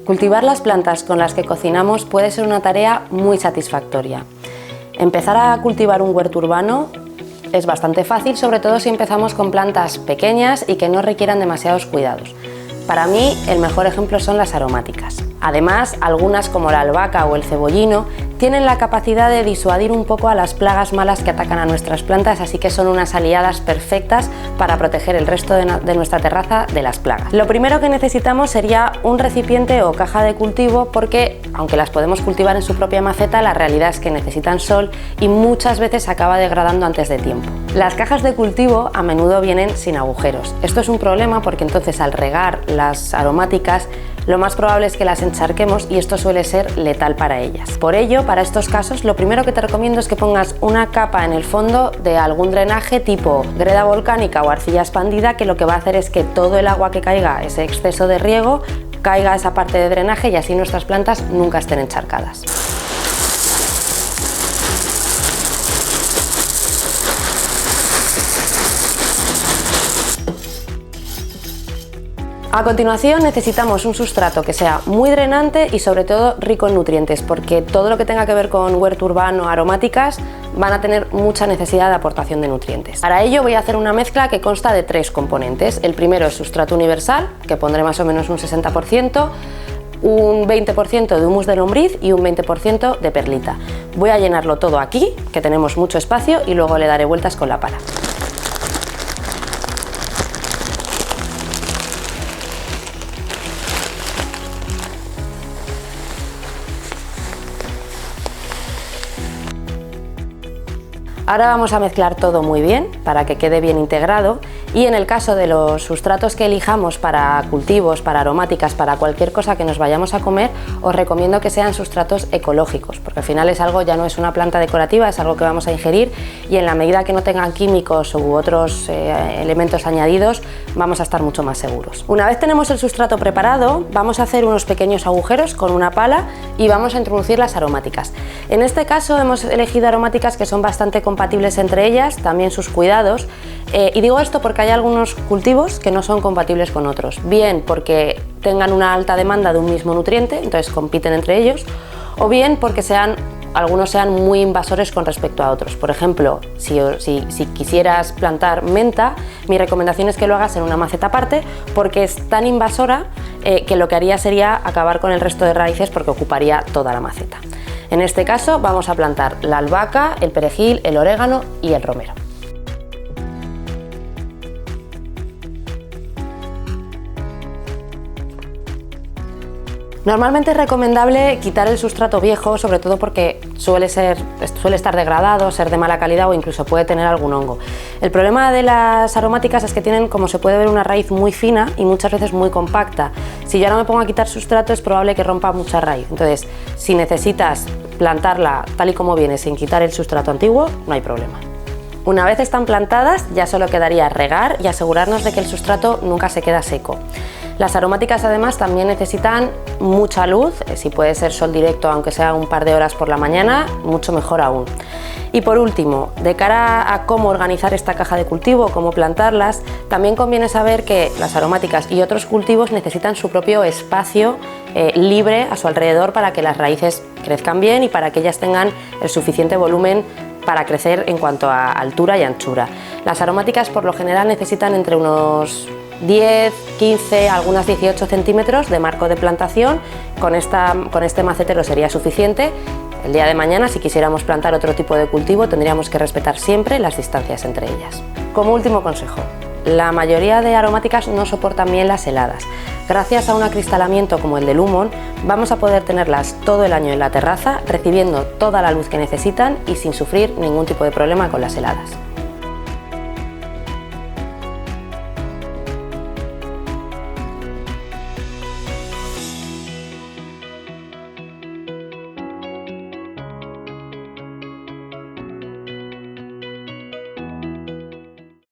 Cultivar las plantas con las que cocinamos puede ser una tarea muy satisfactoria. Empezar a cultivar un huerto urbano es bastante fácil, sobre todo si empezamos con plantas pequeñas y que no requieran demasiados cuidados. Para mí, el mejor ejemplo son las aromáticas. Además, algunas como la albahaca o el cebollino tienen la capacidad de disuadir un poco a las plagas malas que atacan a nuestras plantas, así que son unas aliadas perfectas para proteger el resto de nuestra terraza de las plagas. Lo primero que necesitamos sería un recipiente o caja de cultivo porque, aunque las podemos cultivar en su propia maceta, la realidad es que necesitan sol y muchas veces se acaba degradando antes de tiempo. Las cajas de cultivo a menudo vienen sin agujeros. Esto es un problema porque entonces al regar las aromáticas lo más probable es que las encharquemos y esto suele ser letal para ellas. Por ello, para estos casos, lo primero que te recomiendo es que pongas una capa en el fondo de algún drenaje tipo greda volcánica o arcilla expandida, que lo que va a hacer es que todo el agua que caiga, ese exceso de riego, caiga a esa parte de drenaje y así nuestras plantas nunca estén encharcadas. A continuación necesitamos un sustrato que sea muy drenante y sobre todo rico en nutrientes, porque todo lo que tenga que ver con huerto urbano, aromáticas, van a tener mucha necesidad de aportación de nutrientes. Para ello voy a hacer una mezcla que consta de 3 componentes. El primero es sustrato universal, que pondré más o menos un 60%, un 20% de humus de lombriz y un 20% de perlita. Voy a llenarlo todo aquí, que tenemos mucho espacio, y luego le daré vueltas con la pala. Ahora vamos a mezclar todo muy bien para que quede bien integrado, y en el caso de los sustratos que elijamos para cultivos, para aromáticas, para cualquier cosa que nos vayamos a comer, os recomiendo que sean sustratos ecológicos, porque al final es algo, ya no es una planta decorativa, es algo que vamos a ingerir, y en la medida que no tengan químicos u otros elementos añadidos, vamos a estar mucho más seguros. Una vez tenemos el sustrato preparado, vamos a hacer unos pequeños agujeros con una pala y vamos a introducir las aromáticas. En este caso hemos elegido aromáticas que son bastante compatibles entre ellas, también sus cuidados, y digo esto porque hay algunos cultivos que no son compatibles con otros, bien porque tengan una alta demanda de un mismo nutriente, entonces compiten entre ellos, o bien porque algunos sean muy invasores con respecto a otros. Por ejemplo, si quisieras plantar menta, mi recomendación es que lo hagas en una maceta aparte, porque es tan invasora que lo que haría sería acabar con el resto de raíces porque ocuparía toda la maceta. En este caso vamos a plantar la albahaca, el perejil, el orégano y el romero. Normalmente es recomendable quitar el sustrato viejo, sobre todo porque suele estar degradado, ser de mala calidad o incluso puede tener algún hongo. El problema de las aromáticas es que tienen, como se puede ver, una raíz muy fina y muchas veces muy compacta. Si yo ahora me pongo a quitar sustrato es probable que rompa mucha raíz. Entonces, si necesitas plantarla tal y como viene sin quitar el sustrato antiguo, no hay problema. Una vez están plantadas, ya solo quedaría regar y asegurarnos de que el sustrato nunca se queda seco. Las aromáticas además también necesitan mucha luz, si puede ser sol directo aunque sea un par de horas por la mañana, mucho mejor aún. Y por último, de cara a cómo organizar esta caja de cultivo, cómo plantarlas, también conviene saber que las aromáticas y otros cultivos necesitan su propio espacio libre a su alrededor para que las raíces crezcan bien y para que ellas tengan el suficiente volumen para crecer en cuanto a altura y anchura. Las aromáticas por lo general necesitan entre unos 10, 15, algunas 18 centímetros de marco de plantación. Con este macetero sería suficiente. El día de mañana, si quisiéramos plantar otro tipo de cultivo, tendríamos que respetar siempre las distancias entre ellas. Como último consejo, la mayoría de aromáticas no soportan bien las heladas. Gracias a un acristalamiento como el de Lumon, vamos a poder tenerlas todo el año en la terraza, recibiendo toda la luz que necesitan y sin sufrir ningún tipo de problema con las heladas.